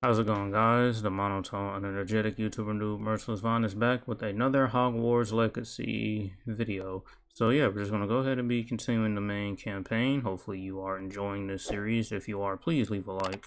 How's it going, guys? The monotone and energetic YouTuber Noob Merciless Vaughn is back with another Hogwarts Legacy video. So yeah, we're just going to go ahead and be continuing the main campaign. Hopefully you are enjoying this series. If you are, please leave a like.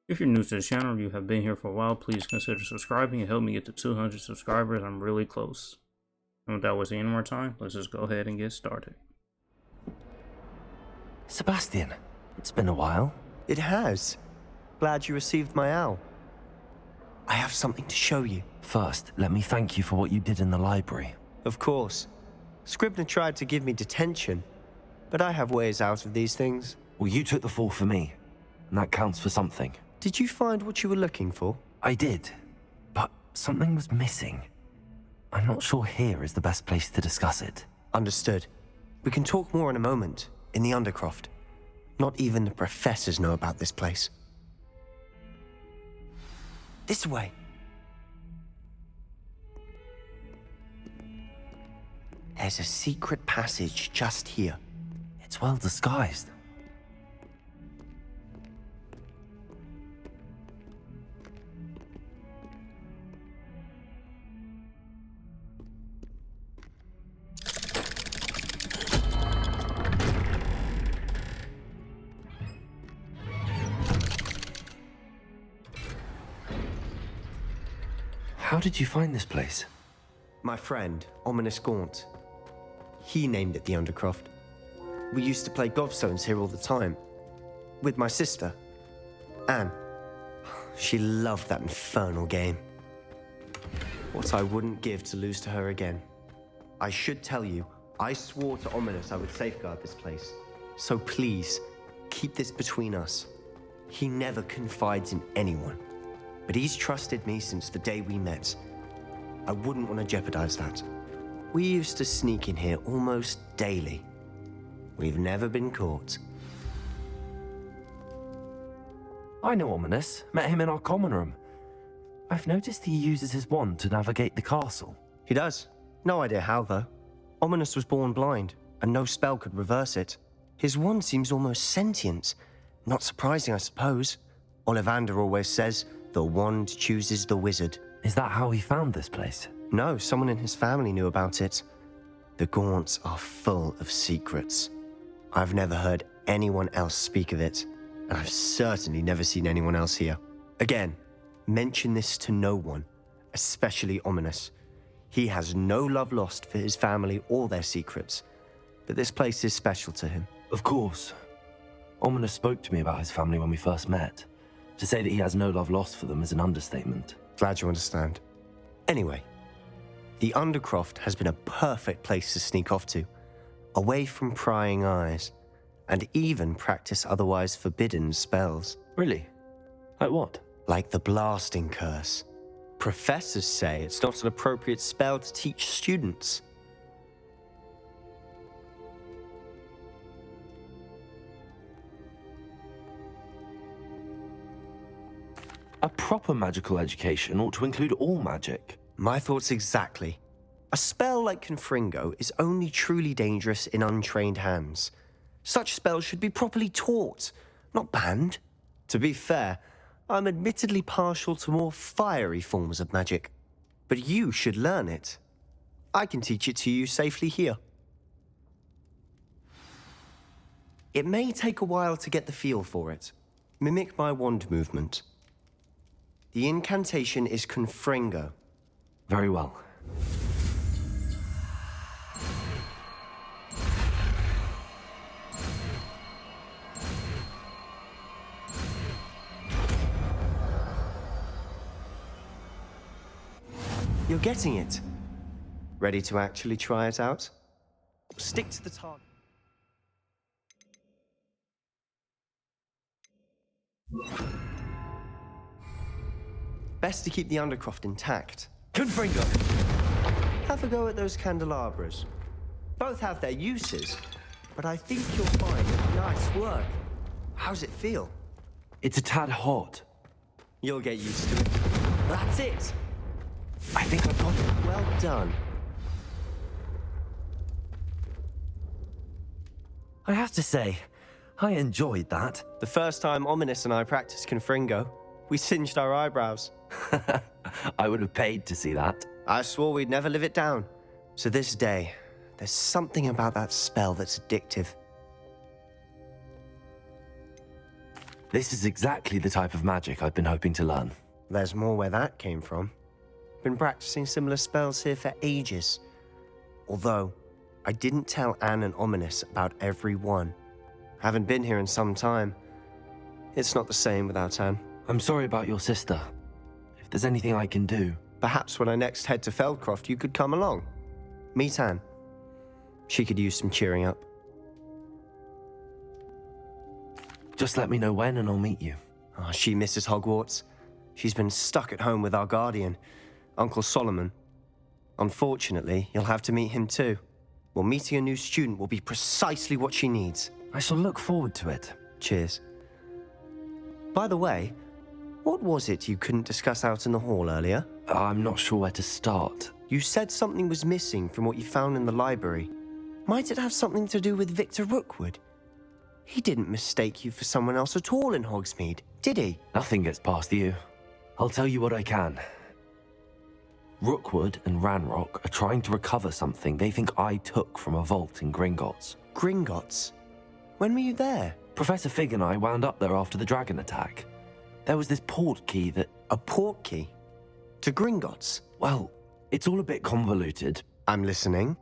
If you're new to the channel or you have been here for a while, please consider subscribing and help me get to 200 subscribers. I'm really close. And without wasting any more time, let's just go ahead and get started. Sebastian, it's been a while. It has. Glad you received my owl. I have something to show you. First, let me thank you for what you did in the library. Of course. Scribner tried to give me detention, but I have ways out of these things. Well, you took the fall for me, and that counts for something. Did you find what you were looking for? I did, but something was missing. I'm not sure here is the best place to discuss it. Understood. We can talk more in a moment, in the Undercroft. Not even the professors know about this place. This way. There's a secret passage just here. It's well disguised. How did you find this place? My friend, Ominous Gaunt. He named it the Undercroft. We used to play gobstones here all the time. With my sister, Anne. She loved that infernal game. What I wouldn't give to lose to her again. I should tell you, I swore to Ominous I would safeguard this place. So please, keep this between us. He never confides in anyone. But he's trusted me since the day we met. I wouldn't want to jeopardize that. We used to sneak in here almost daily. We've never been caught. I know Ominous. Met him in our common room. I've noticed he uses his wand to navigate the castle. He does. No idea how, though. Ominous was born blind, and no spell could reverse it. His wand seems almost sentient. Not surprising, I suppose. Ollivander always says, the wand chooses the wizard. Is that how he found this place? No, someone in his family knew about it. The Gaunts are full of secrets. I've never heard anyone else speak of it, and I've certainly never seen anyone else here. Again, mention this to no one, especially Ominous. He has no love lost for his family or their secrets, but this place is special to him. Of course. Ominous spoke to me about his family when we first met. To say that he has no love lost for them is an understatement. Glad you understand. Anyway, the Undercroft has been a perfect place to sneak off to, away from prying eyes, and even practice otherwise forbidden spells. Really? Like what? Like the blasting curse. Professors say it's not an appropriate spell to teach students. A proper magical education ought to include all magic. My thoughts exactly. A spell like Confringo is only truly dangerous in untrained hands. Such spells should be properly taught, not banned. To be fair, I'm admittedly partial to more fiery forms of magic. But you should learn it. I can teach it to you safely here. It may take a while to get the feel for it. Mimic my wand movement. The incantation is Confringo. Very well. You're getting it. Ready to actually try it out? Stick to the target. Best to keep the Undercroft intact. Confringo! Have a go at those candelabras. Both have their uses, but I think you'll find nice work. How's it feel? It's a tad hot. You'll get used to it. That's it! I think I've got it. Well done. I have to say, I enjoyed that. The first time Ominous and I practiced Confringo, We singed our eyebrows. I would have paid to see that. I swore we'd never live it down. To this day, there's something about that spell that's addictive. This is exactly the type of magic I've been hoping to learn. There's more where that came from. Been practicing similar spells here for ages. Although, I didn't tell Anne and Ominous about every one. Haven't been here in some time. It's not the same without Anne. I'm sorry about your sister. If there's anything I can do... Perhaps when I next head to Feldcroft, you could come along. Meet Anne. She could use some cheering up. Just let me know when and I'll meet you. Oh, she misses Hogwarts. She's been stuck at home with our guardian, Uncle Solomon. Unfortunately, you'll have to meet him too. Well, meeting a new student will be precisely what she needs. I shall look forward to it. Cheers. By the way, what was it you couldn't discuss out in the hall earlier? I'm not sure where to start. You said something was missing from what you found in the library. Might it have something to do with Victor Rookwood? He didn't mistake you for someone else at all in Hogsmeade, did he? Nothing gets past you. I'll tell you what I can. Rookwood and Ranrock are trying to recover something they think I took from a vault in Gringotts. Gringotts? When were you there? Professor Fig and I wound up there after the dragon attack. There was this port key that... A port key? To Gringotts? Well, it's all a bit convoluted. I'm listening.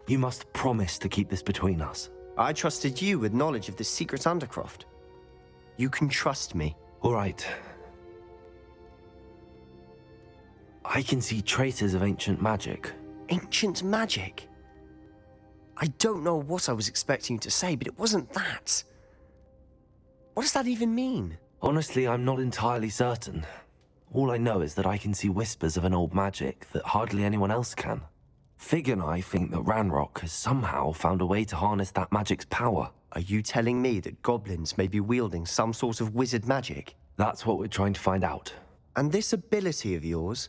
You must promise to keep this between us. I trusted you with knowledge of the secret Undercroft. You can trust me. All right. I can see traces of ancient magic. Ancient magic? I don't know what I was expecting you to say, but it wasn't that. What does that even mean? Honestly, I'm not entirely certain. All I know is that I can see whispers of an old magic that hardly anyone else can. Fig and I think that Ranrock has somehow found a way to harness that magic's power. Are you telling me that goblins may be wielding some sort of wizard magic? That's what we're trying to find out. And this ability of yours,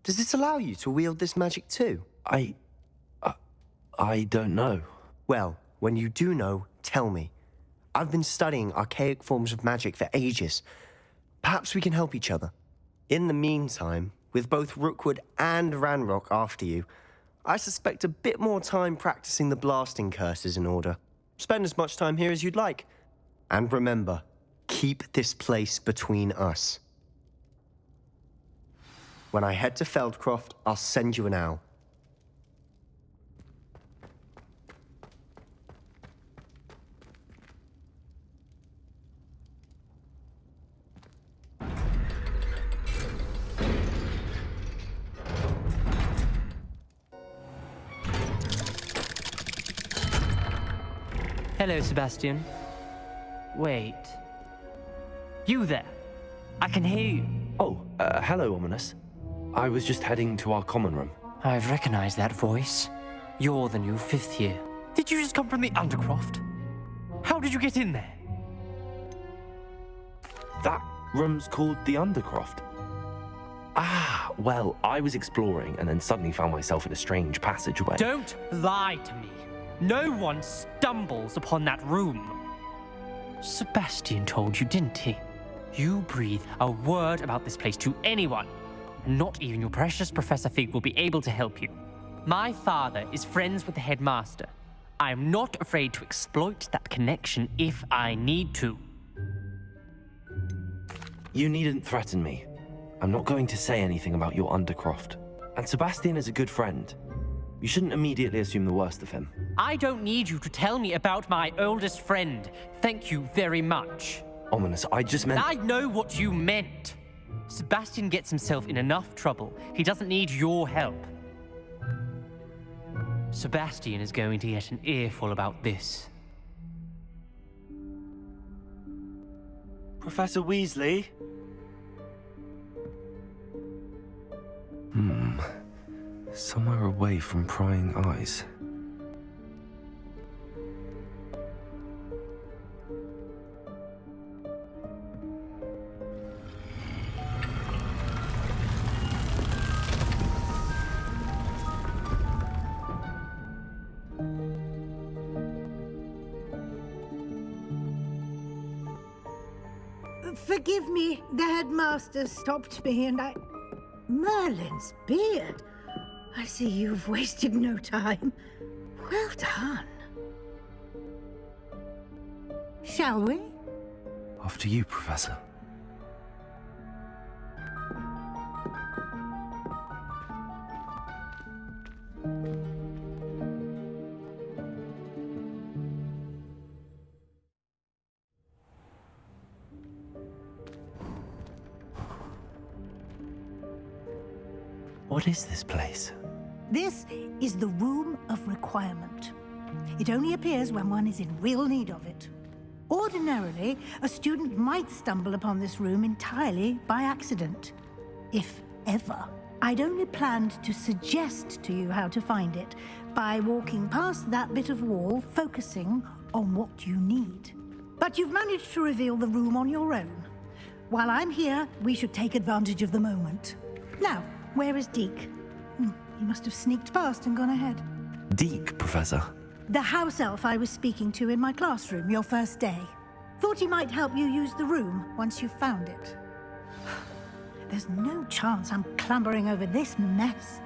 does it allow you to wield this magic too? I don't know. Well, when you do know, tell me. I've been studying archaic forms of magic for ages. Perhaps we can help each other. In the meantime, with both Rookwood and Ranrock after you, I suspect a bit more time practicing the blasting curse is in order. Spend as much time here as you'd like. And remember, keep this place between us. When I head to Feldcroft, I'll send you an owl. Hello, Sebastian. Wait. You there? I can hear you. Oh, hello, Ominous. I was just heading to our common room. I've recognized that voice. You're the new 5th year. Did you just come from the Undercroft? How did you get in there? That room's called the Undercroft. Ah, well, I was exploring and then suddenly found myself in a strange passageway. Don't lie to me. No one stumbles upon that room. Sebastian told you, didn't he? You breathe a word about this place to anyone, and not even your precious Professor Fig will be able to help you. My father is friends with the headmaster. I am not afraid to exploit that connection if I need to. You needn't threaten me. I'm not going to say anything about your Undercroft. And Sebastian is a good friend. You shouldn't immediately assume the worst of him. I don't need you to tell me about my oldest friend. Thank you very much. Ominous, I just meant... I know what you meant. Sebastian gets himself in enough trouble. He doesn't need your help. Sebastian is going to get an earful about this. Professor Weasley? Somewhere away from prying eyes. Forgive me, the headmaster stopped me and I... Merlin's beard. I see you've wasted no time. Well done. Shall we? After you, Professor. What is this place? This is the Room of Requirement. It only appears when one is in real need of it. Ordinarily, a student might stumble upon this room entirely by accident, if ever. I'd only planned to suggest to you how to find it by walking past that bit of wall, focusing on what you need. But you've managed to reveal the room on your own. While I'm here, we should take advantage of the moment. Now, where is Deke? He must have sneaked past and gone ahead. Deke, Professor. The house elf I was speaking to in my classroom your first day. Thought he might help you use the room once you've found it. There's no chance I'm clambering over this mess.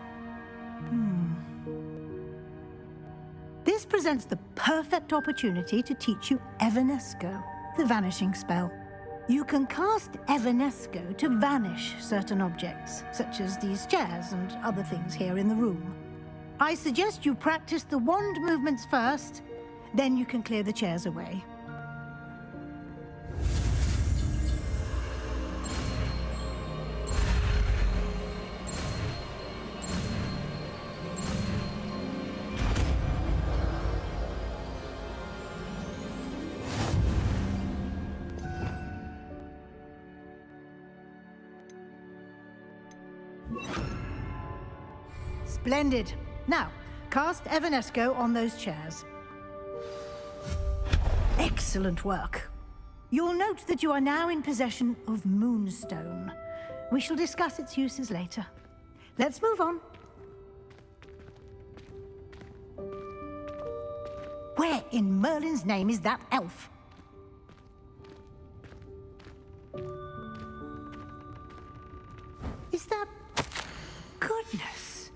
This presents the perfect opportunity to teach you Evanesco, the vanishing spell. You can cast Evanesco to vanish certain objects, such as these chairs and other things here in the room. I suggest you practice the wand movements first, then you can clear the chairs away. Splendid. Now, cast Evanesco on those chairs. Excellent work. You'll note that you are now in possession of Moonstone. We shall discuss its uses later. Let's move on. Where in Merlin's name is that elf? Is that... Goodness.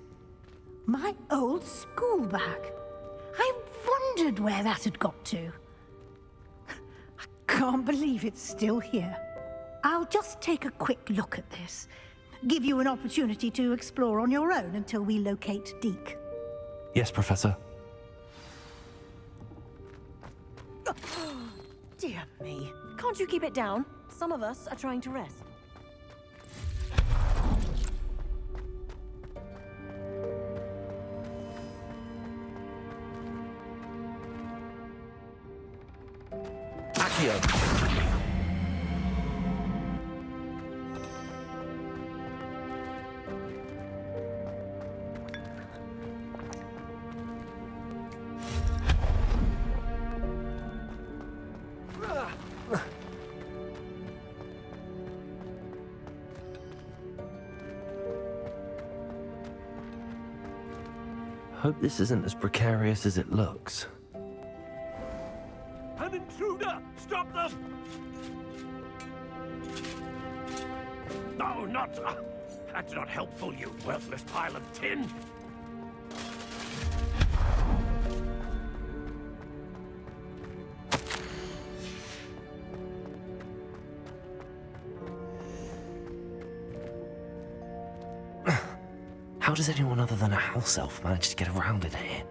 My old school bag. I wondered where that had got to. I can't believe it's still here. I'll just take a quick look at this. Give you an opportunity to explore on your own until we locate Deke. Yes, Professor. Dear me. Can't you keep it down? Some of us are trying to rest. Accio. Hope this isn't as precarious as it looks. An intruder! Stop them! No, not... that's not helpful, you worthless pile of tin! How does anyone other than a house elf manage to get around in here?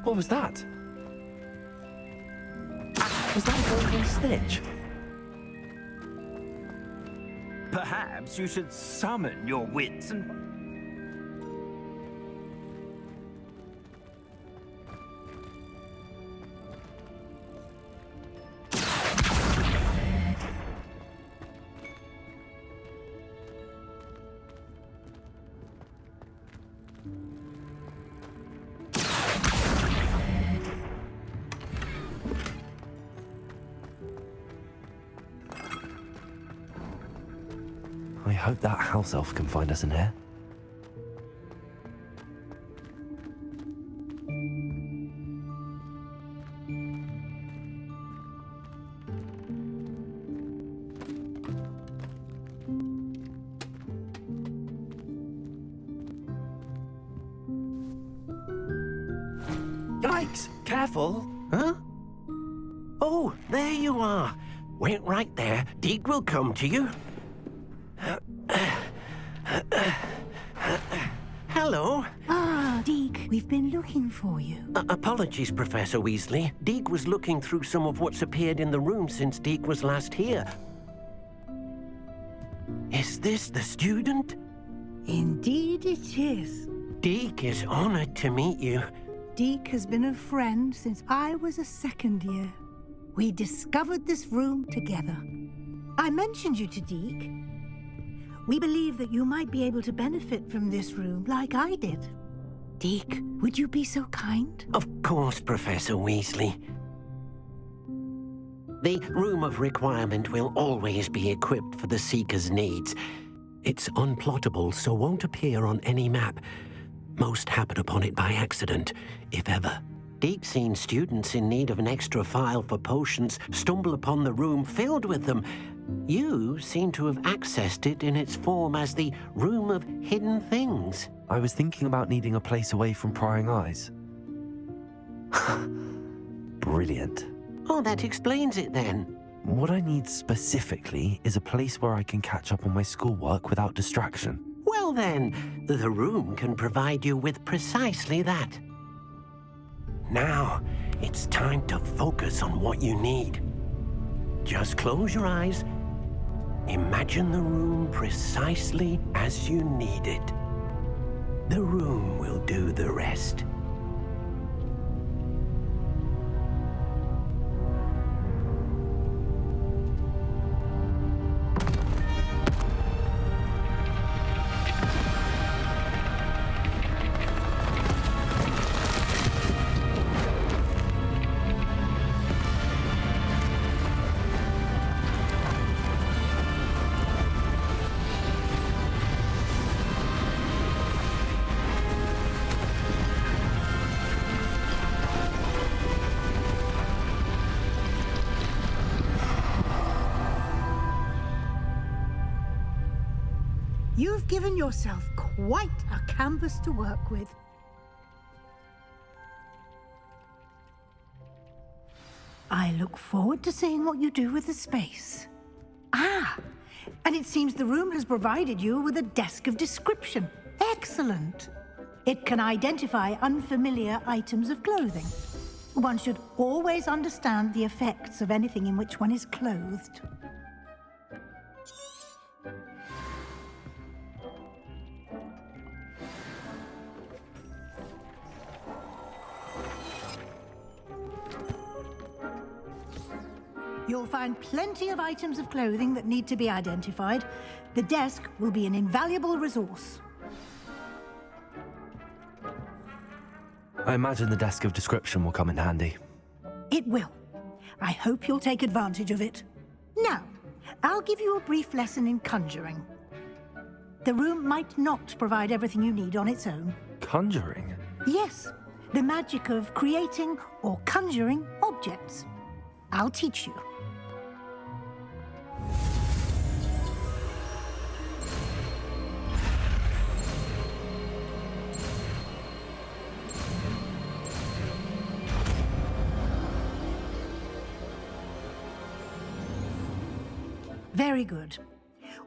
What was that? Was that a golden snitch? Perhaps you should summon your wits and... I hope that house elf can find us in here. Yikes! Careful! Huh? Oh, there you are. Wait right there. Deek will come to you. Hello. Ah, Deke, we've been looking for you. Apologies, Professor Weasley. Deek was looking through some of what's appeared in the room since Deek was last here. Is this the student? Indeed it is. Deek is honored to meet you. Deke has been a friend since I was a second year. We discovered this room together. I mentioned you to Deke. We believe that you might be able to benefit from this room like I did. Deke, would you be so kind? Of course, Professor Weasley. The Room of Requirement will always be equipped for the Seeker's needs. It's unplottable, so won't appear on any map. Most happen upon it by accident, if ever. Deke's seen students in need of an extra file for potions stumble upon the room filled with them. You seem to have accessed it in its form as the Room of Hidden Things. I was thinking about needing a place away from prying eyes. Brilliant. Oh, that explains it then. What I need specifically is a place where I can catch up on my schoolwork without distraction. Well then, the room can provide you with precisely that. Now, it's time to focus on what you need. Just close your eyes. Imagine the room precisely as you need it. The room will do the rest. You've given yourself quite a canvas to work with. I look forward to seeing what you do with the space. Ah, and it seems the room has provided you with a desk of description. Excellent. It can identify unfamiliar items of clothing. One should always understand the effects of anything in which one is clothed. You'll find plenty of items of clothing that need to be identified. The desk will be an invaluable resource. I imagine the desk of description will come in handy. It will. I hope you'll take advantage of it. Now, I'll give you a brief lesson in conjuring. The room might not provide everything you need on its own. Conjuring? Yes, the magic of creating or conjuring objects. I'll teach you. Very good.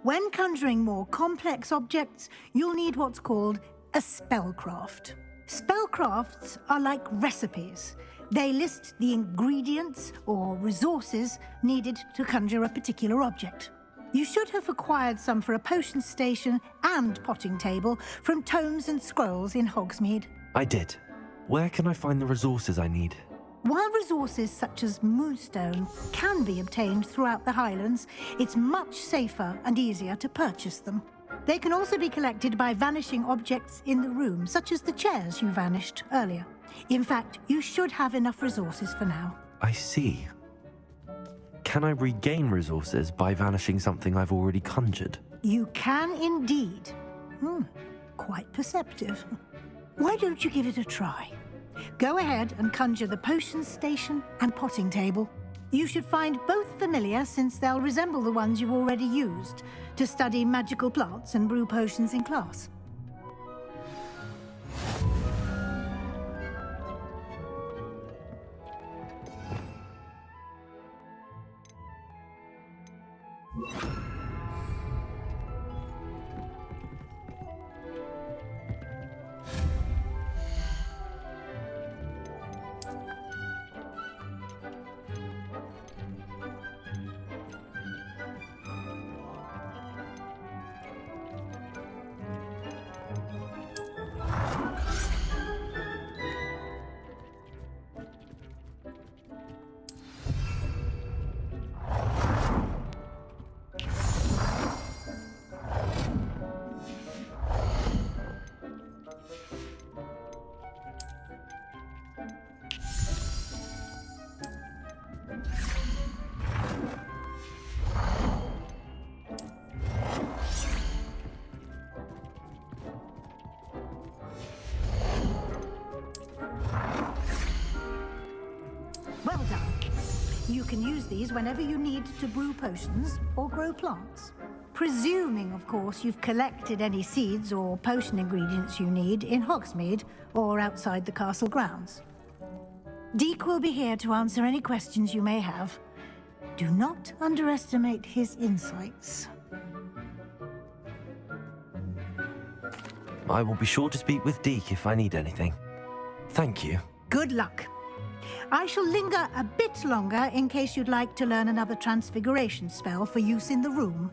When conjuring more complex objects, you'll need what's called a spellcraft. Spellcrafts are like recipes. They list the ingredients or resources needed to conjure a particular object. You should have acquired some for a potion station and potting table from tomes and scrolls in Hogsmeade. I did. Where can I find the resources I need? While resources such as moonstone can be obtained throughout the Highlands, it's much safer and easier to purchase them. They can also be collected by vanishing objects in the room, such as the chairs you vanished earlier. In fact, you should have enough resources for now. I see. Can I regain resources by vanishing something I've already conjured? You can indeed. Quite perceptive. Why don't you give it a try? Go ahead and conjure the potion station and potting table. You should find both familiar, since they'll resemble the ones you've already used to study magical plants and brew potions in class. You can use these whenever you need to brew potions or grow plants. Presuming, of course, you've collected any seeds or potion ingredients you need in Hogsmeade or outside the castle grounds. Deke will be here to answer any questions you may have. Do not underestimate his insights. I will be sure to speak with Deke if I need anything. Thank you. Good luck. I shall linger a bit longer in case you'd like to learn another transfiguration spell for use in the room.